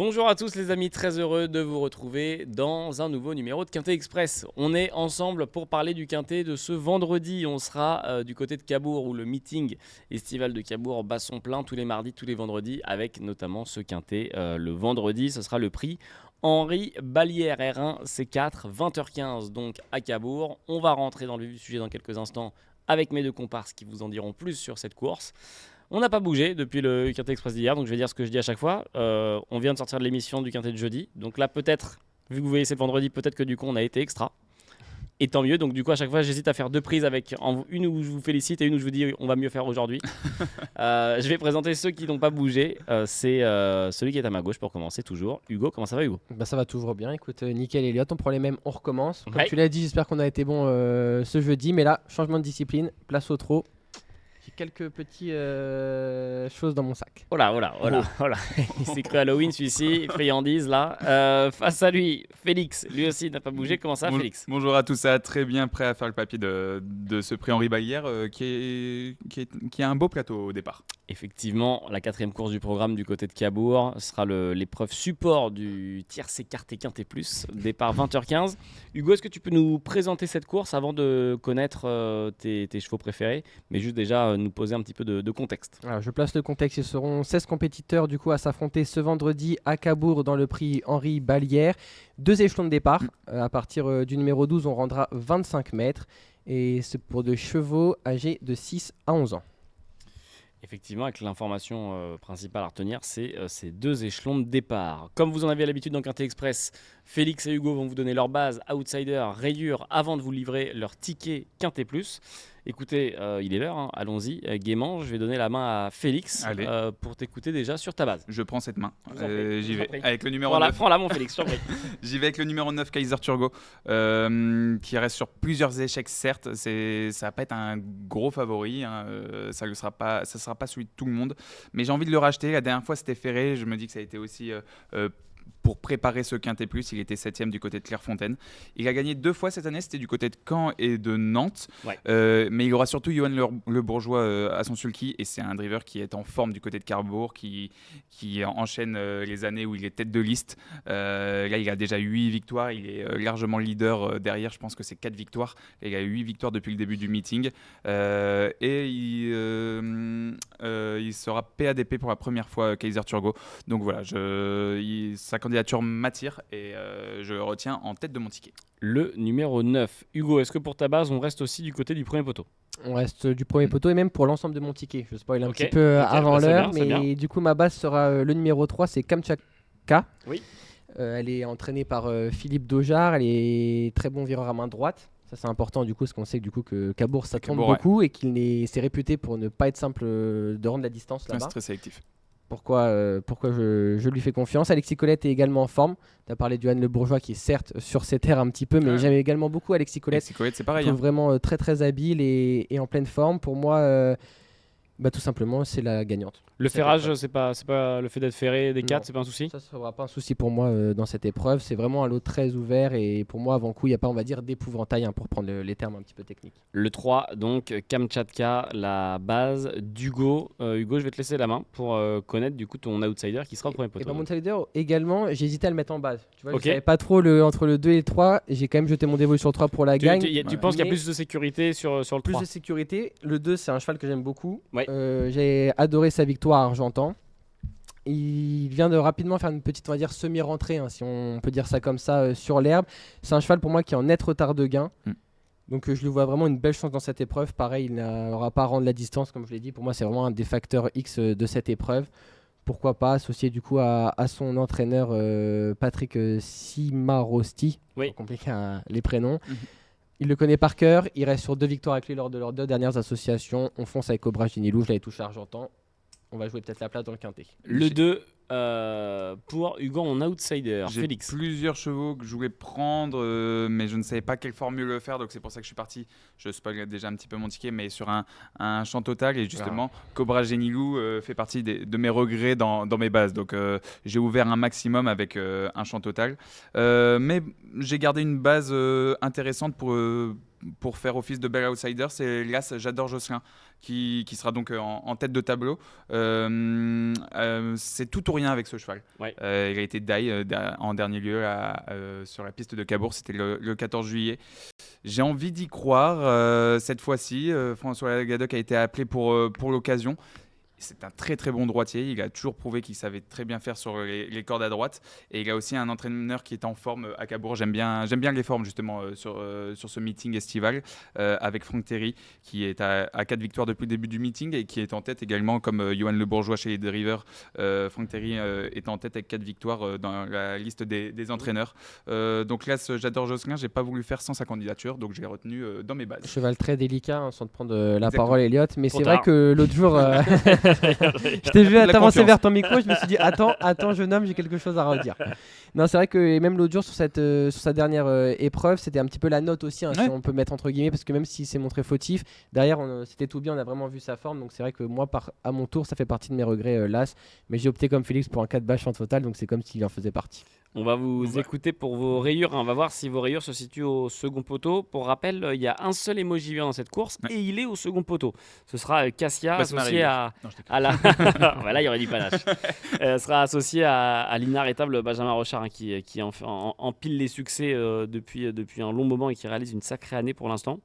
Bonjour à tous les amis, très heureux de vous retrouver dans un nouveau numéro de Quintet Express. On est ensemble pour parler du Quintet de ce vendredi. On sera du côté de Cabourg où le meeting estival de Cabourg bat son plein tous les mardis, tous les vendredis avec notamment ce Quintet. Le vendredi, ce sera le prix Henri Ballière R1 C4, 20h15 donc à Cabourg. On va rentrer dans le vif du sujet dans quelques instants avec mes deux comparses qui vous en diront plus sur cette course. On n'a pas bougé depuis le Quintet Express d'hier, donc je vais dire ce que je dis à chaque fois. On vient de sortir de l'émission du Quintet de jeudi, donc là peut-être, vu que vous voyez c'est le vendredi, peut-être que du coup on a été extra. Et tant mieux, donc du coup à chaque fois j'hésite à faire deux prises avec une où je vous félicite et une où je vous dis on va mieux faire aujourd'hui. Je vais présenter ceux qui n'ont pas bougé. C'est celui qui est à ma gauche pour commencer toujours. Hugo, comment ça va Hugo ? Bah ça va toujours bien, écoute, nickel Elliot, on prend les mêmes, on recommence. Comme Ouais. tu l'as dit, j'espère qu'on a été bon ce jeudi, mais là, changement de discipline, place au trot. J'ai quelques petites choses dans mon sac. Oh là. Il s'est cru Halloween celui-ci, friandise là. Face à lui, Félix, lui aussi n'a pas bougé. Comment ça Félix ? Bonjour à tous, ça va très bien, prêt à faire le papier de ce prix Henri Ballière qui a un beau plateau au départ. Effectivement, la quatrième course du programme du côté de Cabourg sera l'épreuve support du tiercé écarté Quintet Plus, départ 20h15. Hugo, est-ce que tu peux nous présenter cette course avant de connaître tes chevaux préférés, mais juste déjà nous poser un petit peu de contexte. Alors, je place le contexte, ils seront 16 compétiteurs du coup à s'affronter ce vendredi à Cabourg dans le prix Henri Ballière. 2 échelons de départ, à partir du numéro 12 on rendra 25 mètres et c'est pour des chevaux âgés de 6 à 11 ans. Effectivement, avec l'information principale à retenir, c'est ces 2 échelons de départ. Comme vous en avez l'habitude dans Quintet Express, Félix et Hugo vont vous donner leur base, outsider, rayure, avant de vous livrer leur ticket Quintet Plus. Écoutez, il est l'heure, hein. Allons-y gaiement. Je vais donner la main à Félix pour t'écouter déjà sur ta base. Je prends cette main, j'y Je vous en vais prie. avec le numéro 9. Prends-la mon Félix, je t'en prie. J'y vais avec le numéro 9 Kaiser Turgot qui reste sur plusieurs échecs certes, ça va pas être un gros favori, hein. Ça sera pas celui de tout le monde, mais j'ai envie de le racheter. La dernière fois c'était Ferré, je me dis que ça a été aussi pour préparer ce Quintet Plus, il était 7ème du côté de Clairefontaine. Il a gagné 2 fois cette année, c'était du côté de Caen et de Nantes. Ouais. Mais il aura surtout Johan Le Bourgeois à son sulky, et c'est un driver qui est en forme du côté de Cabourg, qui enchaîne les années où il est tête de liste. Là, il a déjà 8 victoires, il est largement leader derrière, je pense que c'est 4 victoires. Il a 8 victoires depuis le début du meeting. Et il sera PADP pour la première fois, Kaiser Turgot. Donc voilà, sa candidature m'attire et je le retiens en tête de mon ticket. Le numéro 9. Hugo, est-ce que pour ta base, on reste aussi du côté du premier poteau ? On reste du premier poteau et même pour l'ensemble de mon ticket. Je spoil un Ok, petit peu ok, avant bah, c'est l'heure, bien, c'est mais du coup ma base sera le numéro 3, c'est Kamchatka. Oui. Elle est entraînée par Philippe Daujar, elle est très bon vireur à main droite. Ça c'est important du coup, parce qu'on sait que Cabourg ça tourne beaucoup et c'est réputé pour ne pas être simple de rendre la distance là-bas. C'est très sélectif. Pourquoi je lui fais confiance. Alexis Colette est également en forme. Tu as parlé de Johan Le Bourgeois qui est certes sur ses terres un petit peu, mais j'aime également beaucoup Alexis Colette. Alexis Colette, c'est pareil. Je trouve vraiment très très habile et en pleine forme. Pour moi, tout simplement, c'est la gagnante. Le ferrage, c'est pas le fait d'être ferré des 4, Non. c'est pas un souci ? Ça ne sera pas un souci pour moi dans cette épreuve. C'est vraiment un lot très ouvert et pour moi, avant coup, il n'y a pas, on va dire, d'épouvantail pour prendre les termes un petit peu techniques. Le 3, donc Kamchatka, la base d'Hugo. Hugo, je vais te laisser la main pour connaître du coup ton outsider qui sera au premier Et poteau. mon outsider également, j'ai hésité à le mettre en base. Tu vois, Ok. je savais pas trop entre le 2 et le 3. J'ai quand même jeté mon dévolu sur le 3 pour la gagne. Tu penses qu'il y a plus de sécurité sur le 3 ? Plus de sécurité. Le 2, c'est un cheval que j'aime beaucoup. Ouais. J'ai adoré sa victoire à Argentan. Il vient de rapidement faire une petite, on va dire, semi-rentrée, hein, si on peut dire ça comme ça, sur l'herbe. C'est un cheval pour moi qui est en net retard de gain. Donc je lui vois vraiment une belle chance dans cette épreuve. Pareil, il n'aura pas à rendre la distance, comme je l'ai dit. Pour moi, c'est vraiment un des facteurs X de cette épreuve. Pourquoi pas associer du coup à son entraîneur Patrick Simarosti. Oui. Pour compliquer les prénoms. Il le connaît par cœur. Il reste sur 2 victoires avec lui lors de leurs 2 dernières associations. On fonce avec Cobra Ginilou. Je l'avais touché à Argentan. On va jouer peut-être la place dans le quintet. Le 2 pour Hugo en outsider. J'ai Félix. plusieurs chevaux que je voulais prendre, mais je ne savais pas quelle formule faire, donc c'est pour ça que je suis parti. Je spoil déjà un petit peu mon ticket, mais sur un champ total. Et justement, Cobra Genilou fait partie de mes regrets dans mes bases. Donc j'ai ouvert un maximum avec un champ total. Mais j'ai gardé une base intéressante pour faire office de bel outsider. C'est l'As J'adore Jocelyn qui sera donc en tête de tableau. c'est tout ou rien avec ce cheval. Ouais. Il a été en dernier lieu sur la piste de Cabourg, c'était le 14 juillet. J'ai envie d'y croire cette fois-ci. François Gadec a été appelé pour l'occasion. C'est un très très bon droitier, il a toujours prouvé qu'il savait très bien faire sur les cordes à droite, et il a aussi un entraîneur qui est en forme à Cabourg. J'aime bien les formes justement sur ce meeting estival avec Franck Terry qui est à 4 victoires depuis le début du meeting et qui est en tête également comme Johan Le Bourgeois chez les Drivers. Franck Terry est en tête avec 4 victoires dans la liste des entraîneurs. Donc là, j'adore Josselin, j'ai pas voulu faire sans sa candidature, donc je l'ai retenu dans mes bases. Cheval très délicat, hein, sans te prendre la Exactement. parole, Elliot, mais Trop c'est tard. vrai que l'autre jour, je t'ai vu La t'avancer confiance. vers ton micro, je me suis dit attends jeune homme, j'ai quelque chose à redire. Non, c'est vrai que même l'autre jour sur sa dernière épreuve, c'était un petit peu la note aussi, hein, Ouais. si on peut mettre entre guillemets, parce que même s'il s'est montré fautif, derrière c'était tout bien, on a vraiment vu sa forme, donc c'est vrai que moi à mon tour ça fait partie de mes regrets las, mais j'ai opté comme Félix pour un 4 bâches en total, donc c'est comme s'il en faisait partie. On va vous Ouais. écouter pour vos rayures. On va voir si vos rayures se situent au second poteau. Pour rappel, il y a un seul emoji vert dans cette course Ouais. et il est au second poteau. Ce sera Cassia Bah, c'est ma associé rayure. à, Non, je déconne. à la. Voilà, il y aurait du panache. Sera associé à l'inarrêtable Benjamin Rochard, hein, qui empile les succès depuis un long moment et qui réalise une sacrée année pour l'instant.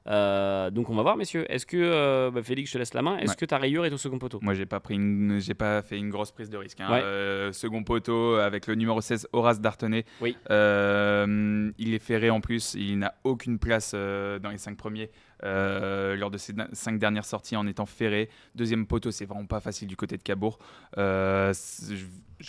Donc on va voir, messieurs. Est-ce que Félix, je te laisse la main. Est-ce Ouais. que ta rayure est au second poteau? Moi, j'ai pas fait une grosse prise de risque. Hein. Ouais. Second poteau avec le numéro 16, Horace Dartenay. Oui. Il est ferré en plus. Il n'a aucune place dans les 5 premiers lors de ses 5 dernières sorties en étant ferré. Deuxième poteau, c'est vraiment pas facile du côté de Cabourg.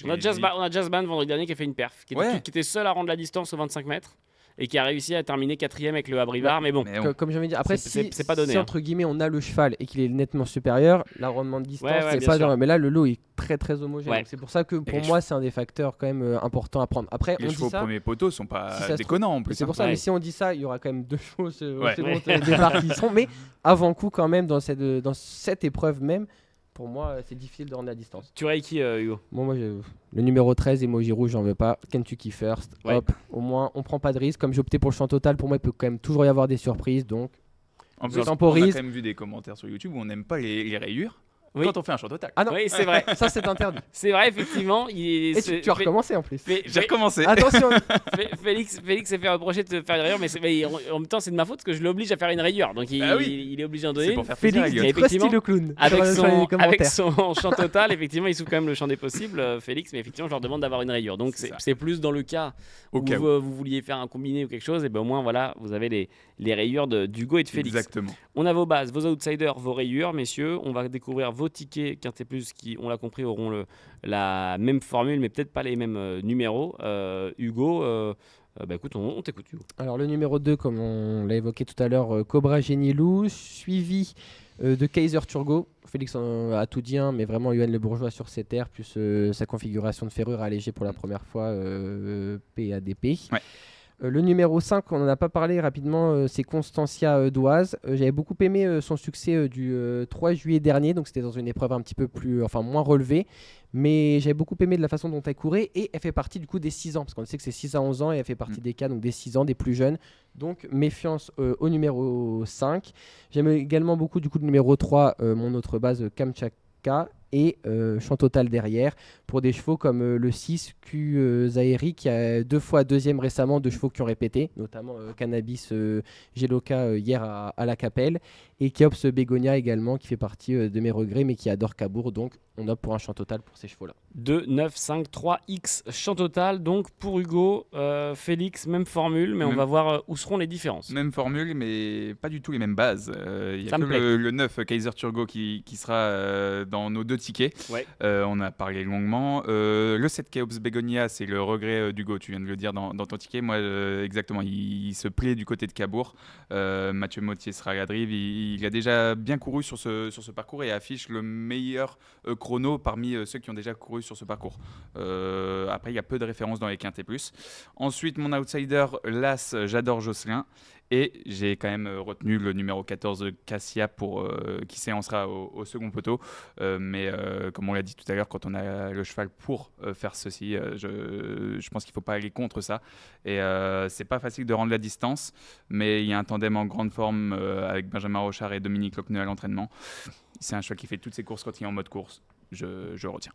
On a Jazz Band vendredi dernier qui a fait une perf, qui était seul à rendre la distance aux 25 mètres et qui a réussi à terminer 4ème avec le Abrivard. Mais bon, Comme j'avais dit, après C'est pas donné, si hein. entre guillemets on a le cheval et qu'il est nettement supérieur, l'arrondement de distance Ouais, c'est bien pas sûr. mais là le lot est très très homogène. Ouais. Donc c'est pour ça que pour les moi c'est un des facteurs quand même importants à prendre. Après Les on chevaux dit ça, premier poteau sont si pas ça se déconnants en plus. c'est pour ça, Ouais. mais si on dit ça, il y aura quand même 2 chevaux au Ouais. second Ouais. départ qui y sont, mais avant coup quand même dans cette épreuve même, pour moi c'est difficile de rendre la distance. tu rayes qui, Hugo? Moi le numéro 13, emoji rouge, j'en veux pas. Kentucky First, Ouais. hop, au moins on prend pas de risque. Comme j'ai opté pour le champ total, pour moi il peut quand même toujours y avoir des surprises, donc En Je plus, on a temporise. quand même vu des commentaires sur YouTube où on n'aime pas les rayures Oui. quand on fait un champ total. ah non, Oui, c'est vrai. ça c'est interdit. C'est vrai, effectivement. Et tu as recommencé en plus. J'ai recommencé. Attention. Félix s'est fait reprocher de faire une rayure, mais en même temps, c'est de ma faute parce que je l'oblige à faire une rayure. Donc Ah oui. il est obligé d'en C'est donner. pour faire plaisir à Félix, Elliot. effectivement, Krusty le clown. Avec Sur les son commentaires. champ total, effectivement, il s'ouvre quand même le champ des possibles, Félix, mais effectivement, je leur demande d'avoir une rayure. Donc, C'est ça. c'est plus dans le cas Au où cas vous vouliez faire un combiné ou quelque chose, et ben au moins, voilà, vous avez les rayures d'Hugo et de Félix. Exactement. On a vos bases, vos outsiders, vos rayures, messieurs. On va découvrir vos tickets Quintet Plus qui, on l'a compris, auront la même formule, mais peut-être pas les mêmes numéros. Hugo, écoute, on t'écoute, Hugo. Alors le numéro 2, comme on l'a évoqué tout à l'heure, Cobra Génie Loup, suivi de Kaiser Turgo. Félix a tout dit, hein, mais vraiment Johan Le Bourgeois sur ses terres, plus sa configuration de ferrure allégée pour la première fois PADP. Ouais. Le numéro 5, on n'en a pas parlé rapidement, c'est Constantia d'Oise. J'avais beaucoup aimé son succès du 3 juillet dernier, donc c'était dans une épreuve un petit peu moins relevée. Mais j'avais beaucoup aimé de la façon dont elle courait et elle fait partie du coup des 6 ans, parce qu'on sait que c'est 6 à 11 ans et elle fait partie des cas, donc des 6 ans, des plus jeunes. Donc méfiance au numéro 5. J'aime également beaucoup du coup le numéro 3, mon autre base Kamchatka. Et champ total derrière pour des chevaux comme le 6 Q Zaheri qui a 2 fois deuxième récemment, 2 chevaux qui ont répété, notamment Cannabis Geloka hier à la Capelle, et Keops Begonia également qui fait partie de mes regrets mais qui adore Cabourg, donc on opte pour un champ total pour ces chevaux là. 2, 9, 5, 3, X, champ total. Donc pour Hugo, Félix, même formule, mais on Même- va voir où seront les différences. Même formule, mais pas du tout les mêmes bases. Il y Ça a me que plaît. le 9 Kaiser Turgo qui sera dans nos 2 tickets. Ouais. On a parlé longuement. Le 7 Keops Begonia, c'est le regret d'Hugo, tu viens de le dire dans ton ticket. Moi, exactement, il se plaît du côté de Cabourg. Mathieu Mottier sera à la drive. Il a déjà bien couru sur ce parcours et affiche le meilleur chrono parmi ceux qui ont déjà couru sur ce parcours. Après, il y a peu de références dans les Quintet Plus. Ensuite, mon outsider, l'As, j'adore Josselin. Et j'ai quand même retenu le numéro 14 Cassia qui séancera au second poteau. Mais comme on l'a dit tout à l'heure, quand on a le cheval pour faire ceci, je pense qu'il ne faut pas aller contre ça. Et c'est pas facile de rendre la distance, mais il y a un tandem en grande forme avec Benjamin Rochard et Dominique Locneux à l'entraînement. C'est un cheval qui fait toutes ses courses quand il est en mode course. Je retiens.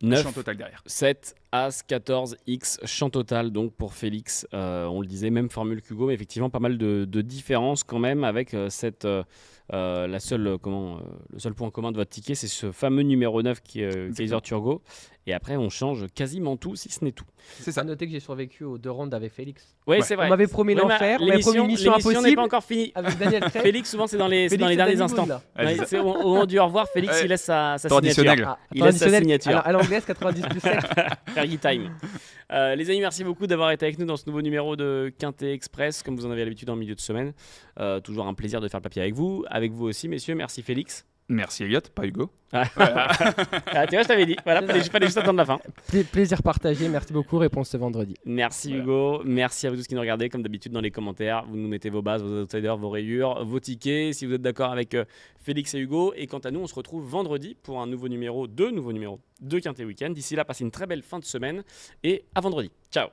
9, champ total derrière. 7, As, 14, X, champ total donc pour Félix. On le disait, même formule qu'Hugo, mais effectivement pas mal de différences quand même avec le seul point commun de votre ticket, c'est ce fameux numéro 9 qui est Kaiser Turgo. Et après, on change quasiment tout, si ce n'est tout. C'est ça. À noter que j'ai survécu aux 2 rounds avec Félix. Oui, Ouais. c'est vrai. On m'avait promis Oui, mais l'enfer, on m'avait promis l'émission mission n'est pas impossible encore finie. avec Daniel Craig. Félix, souvent, c'est dans les Félix, derniers Danny instants. Boone, là. Ouais, Ouais, c'est ça. c'est au moment du au revoir, Félix, Ouais. il laisse sa Traditionnel. signature. Ah, Il laisse sa traditionnel, signature. à l'anglaise, 90 plus 7. Fergie Time. Les amis, merci beaucoup d'avoir été avec nous dans ce nouveau numéro de Quintet Express, comme vous en avez l'habitude en milieu de semaine. Toujours un plaisir de faire le papier avec vous aussi, messieurs. Merci Félix. Merci Elliot, pas Hugo. Ah, tu vois, je t'avais dit. Voilà, fallait juste attendre la fin. Plaisir partagé, merci beaucoup, réponse ce vendredi. Merci Hugo, merci à vous tous qui nous regardez. Comme d'habitude dans les commentaires, vous nous mettez vos bases, vos outsiders, vos rayures, vos tickets, si vous êtes d'accord avec Félix et Hugo. Et quant à nous, on se retrouve vendredi pour un nouveau numéro de Quintet Weekend. D'ici là, passez une très belle fin de semaine et à vendredi. Ciao.